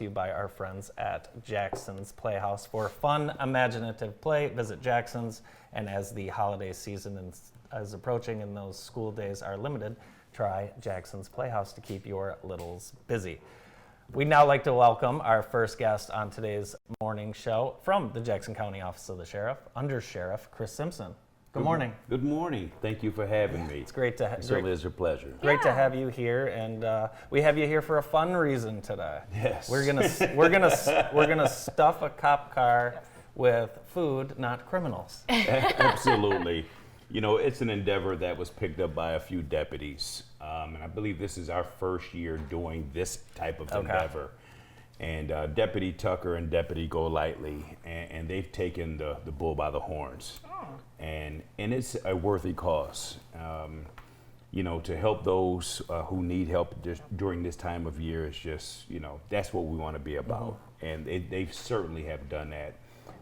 to you by our friends at Jackson's Playhouse. For fun, imaginative play, visit Jackson's. And as the holiday season is approaching and those school days are limited, try Jackson's Playhouse to keep your littles busy. We'd now like to welcome our first guest on today's morning show from the Jackson County Office of the Sheriff, Undersheriff Chris Simpson. Good morning. Good morning. Thank you for having me. It's great to have you. It certainly is a pleasure. Great to have you here, and we have you here for a fun reason today. Yes. We're gonna stuff a cop car with food, not criminals. Absolutely. You know, it's an endeavor that was picked up by a few deputies, and I believe this is our first year doing this type of endeavor. And Deputy Tucker and Deputy Golightly, and they've taken the bull by the horns. And it's a worthy cause. You know, to help those who need help just during this time of year is just, you know, that's what we want to be about. And they certainly have done that.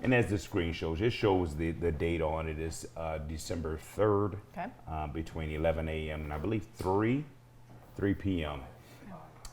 And as the screen shows, it shows the date on it is December 3rd, between 11 a.m. and I believe 3 p.m.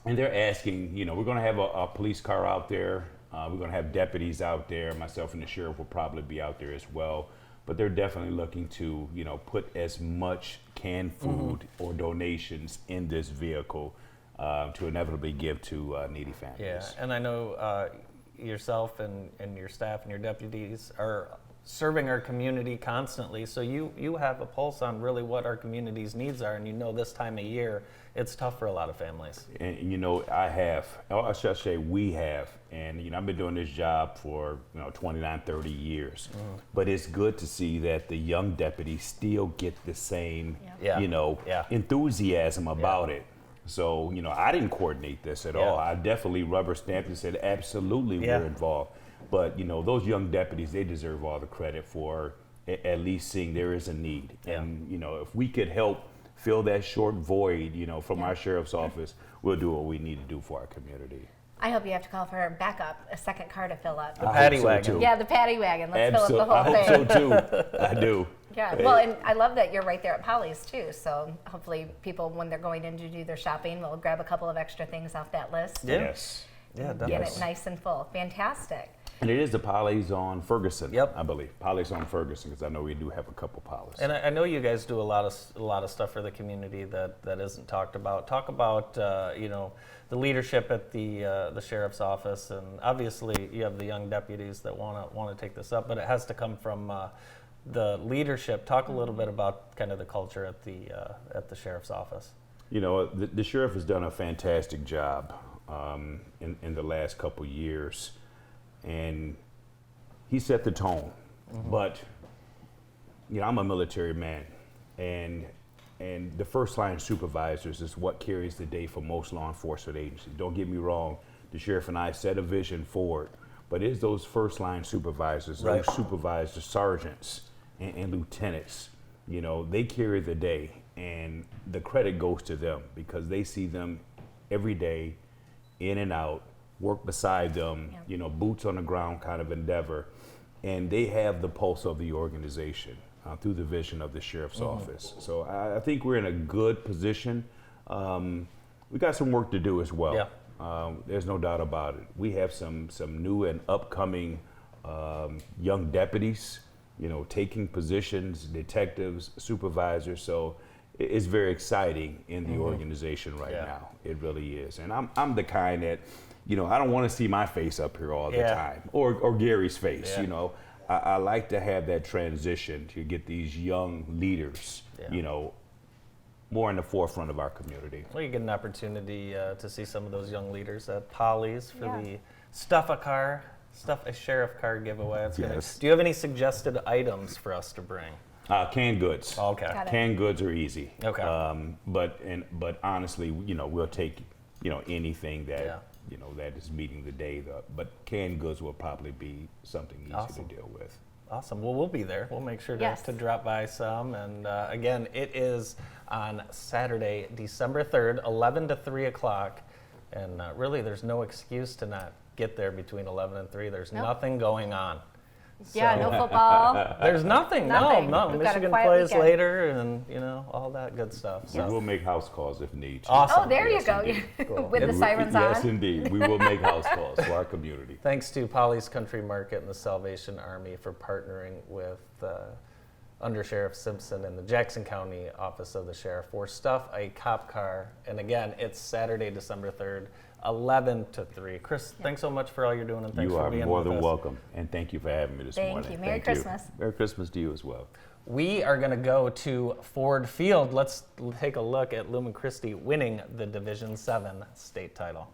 And they're asking, you know, we're going to have a police car out there. We're going to have deputies out there. Myself and the sheriff will probably be out there as well. But they're definitely looking to, you know, put as much canned food or donations in this vehicle to inevitably give to needy families. Yeah, and I know yourself and your staff and your deputies are serving our community constantly, so you have a pulse on really what our community's needs are, and you know this time of year it's tough for a lot of families. And you know, I should say we have, and you know, I've been doing this job for 29, 30 years, but it's good to see that the young deputies still get the same enthusiasm about it. So, you know, I didn't coordinate this at all. I definitely rubber stamped and said, absolutely, we're involved. But, you know, those young deputies, they deserve all the credit for at least seeing there is a need. And, you know, if we could help fill that short void, you know, from our sheriff's office, we'll do what we need to do for our community. I hope you have to call for backup, a second car to fill up. The paddy wagon. Yeah, the paddy wagon. Let's fill up the whole thing. I hope so too. I do. Yeah, well, and I love that you're right there at Polly's too. So hopefully people, when they're going in to do their shopping, will grab a couple of extra things off that list. Yes. Yeah, Get it nice and full. Fantastic. And it is the Polly's on Ferguson, Yep. I believe. Polly's on Ferguson, because I know we do have a couple Polly's. And I know you guys do a lot of stuff for the community that isn't talked about. Talk about you know, the leadership at the sheriff's office, and obviously you have the young deputies that want to take this up, but it has to come from the leadership. Talk a little bit about kind of the culture at the sheriff's office. You know, the sheriff has done a fantastic job in the last couple years, and he set the tone. But you know, I'm a military man, and the first line supervisors is what carries the day for most law enforcement agencies. Don't get me wrong, the sheriff and I set a vision forward, but it's those first line supervisors, those supervisors, sergeants and lieutenants, you know, they carry the day, and the credit goes to them because they see them every day, in and out, work beside them, you know, boots on the ground kind of endeavor, and they have the pulse of the organization through the vision of the sheriff's office. So I think we're in a good position. We got some work to do as well. There's no doubt about it. We have some new and upcoming young deputies, you know, taking positions, detectives, supervisors. So it's very exciting in the organization right now. It really is. And I'm the kind that, you know, I don't want to see my face up here all the time, or Gary's face. You know, I like to have that transition to get these young leaders, you know, more in the forefront of our community. Well, you get an opportunity to see some of those young leaders at Polly's for the stuff a sheriff car giveaway. Do you have any suggested items for us to bring? Canned goods. Okay. Canned goods are easy. Okay. But honestly, you know, we'll take, you know, anything that you know that is meeting the day. But canned goods will probably be something easy to deal with. Awesome. Well, we'll be there. We'll make sure to drop by some. And again, it is on Saturday, December 3rd, 11 to 3 o'clock. And really, there's no excuse to not get there between 11 and 3. There's nothing going on. Yeah, So- no football. There's nothing. Nothing. No. We've got a Michigan quiet plays weekend. later, and all that good stuff. We So will make house calls if need. awesome. Oh, there you Yes, go. indeed. With the We- sirens Yes, on. indeed. We will make house calls for our community. Thanks to Polly's Country Market and the Salvation Army for partnering with Undersheriff Simpson and the Jackson County Office of the Sheriff for Stuff a Cop Car. And again, it's Saturday, December 3rd, 11 to 3. Chris, thanks so much for all you're doing, and thanks You for are being more with than us. welcome. And thank you for having me this Thank morning. you. Merry Thank Christmas. Merry Christmas to you as well. We are going to go to Ford Field. Let's take a look at Lumen Christi winning the Division 7 state title.